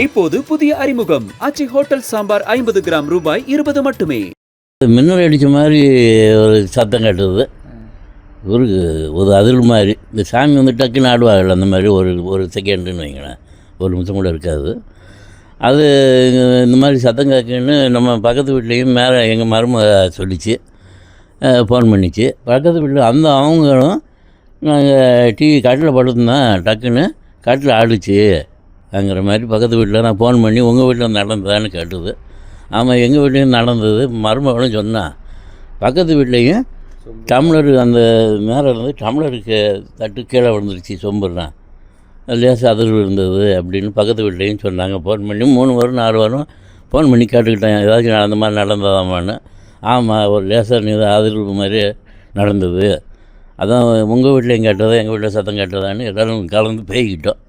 இப்போது புதிய அறிமுகம் ஆச்சி ஹோட்டல் சாம்பார் 50 கிராம் ரூபாய் 20 மட்டுமே. மின்னல் அடித்த மாதிரி ஒரு சத்தம் கேட்டது. ஒரு அதில் மாதிரி இந்த சாமி வந்து டக்குன்னு ஆடுவாங்கல்ல, அந்த மாதிரி ஒரு செகண்டுன்னு வைங்களேன், ஒரு நிமிஷம் கூட இருக்காது. அது இந்த மாதிரி சத்தம் கேட்குன்னு நம்ம பக்கத்து வீட்லேயும் மேலே எங்கள் மருமக சொல்லிச்சு, ஃபோன் பண்ணிச்சு. பக்கத்து வீட்டில் அவங்களும் நாங்கள் டிவி கட்டில் படுத்துதான் டக்குன்னு கட்டில் ஆடுச்சு அங்கிற மாதிரி பக்கத்து வீட்டில் நான் ஃபோன் பண்ணி உங்கள் வீட்டில் நடந்ததான்னு கேட்டது. ஆமாம், எங்கள் வீட்லேயும் நடந்தது. மருமகளும் சொன்னான். பக்கத்து வீட்லேயும் டம்ளர் அந்த மேலே இருந்து டம்ளருக்கு தட்டு கீழே விழுந்துருச்சு, சொம்புலாம் லேசாக அதிர்வு இருந்தது அப்படின்னு பக்கத்து வீட்லேயும் சொன்னாங்க. ஃபோன் பண்ணி 3 வாரம் 4 வாரம் ஃபோன் பண்ணி கேட்டுக்கிட்டேன், ஏதாச்சும் அந்த மாதிரி நடந்ததாமான்னு. ஆமாம், ஒரு லேசாக அதிர்வு மாதிரி நடந்தது. அதான் உங்கள் வீட்லேயும் கேட்டதா எங்கள் வீட்டில் சத்தம் கேட்டதான்னு எல்லோரும் கலந்து பேய்கிட்டோம்.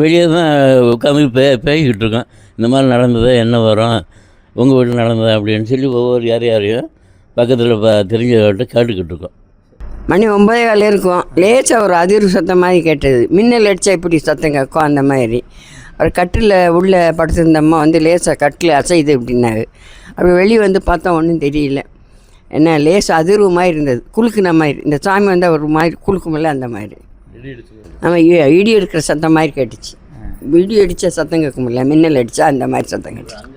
வெளியே தான் உட்காந்து பேய்கிட்டு இருக்கோம். இந்த மாதிரி நடந்தது, என்ன வரும், உங்கள் வீட்டில் நடந்தது அப்படின்னு சொல்லி ஒவ்வொரு யாரையும் பக்கத்தில் தெரிஞ்சவர்கிட்ட கேட்டுக்கிட்டு இருக்கோம். மணி 9:15 இருக்கும். லேசாக ஒரு அதிர்வு சத்தம் மாதிரி கேட்டது. மின்னல் அடித்தா இப்படி சத்தம் கேட்கும் அந்த மாதிரி. ஒரு கட்டில் உள்ளே படுத்திருந்தம்மா வந்து லேசாக கட்டில் அசைது அப்படின்னாரு. அப்படி வெளியே வந்து பார்த்தா ஒன்றும் தெரியல. என்ன லேசாக அதிர்வு மாதிரி இருந்தது, குலுக்குன மாதிரி. இந்த சாமி வந்து ஒரு மாதிரி குலுக்குமில்ல, அந்த மாதிரி. நம்ம இடி எடுக்கிற சத்தம் மாதிரி கேட்டுச்சு. இடி அடித்தா சத்தம் கேட்க முடியல, மின்னல் அடித்தா அந்த மாதிரி சத்தம் கேட்டுச்சு.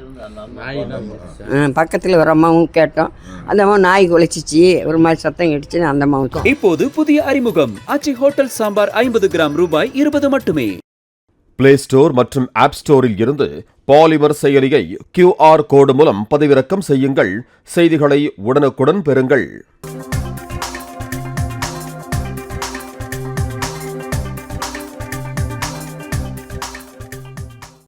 பக்கத்தில் ஒரு அம்மாவும் கேட்டோம். அந்த அம்மா நாய் குலைச்சிச்சு, ஒரு மாதிரி சத்தம் கேட்டுச்சுன்னு அந்த அம்மாவும். இப்போது புதிய அறிமுகம் ஆச்சி ஹோட்டல் சாம்பார் 50 கிராம் ரூபாய் 20 மட்டுமே. பிளே ஸ்டோர் மற்றும் ஆப் ஸ்டோரில் இருந்து பாலிமர் செயலியை QR கோடு மூலம் பதிவிறக்கம் செய்யுங்கள். செய்திகளை உடனுக்குடன் பெறுங்கள்.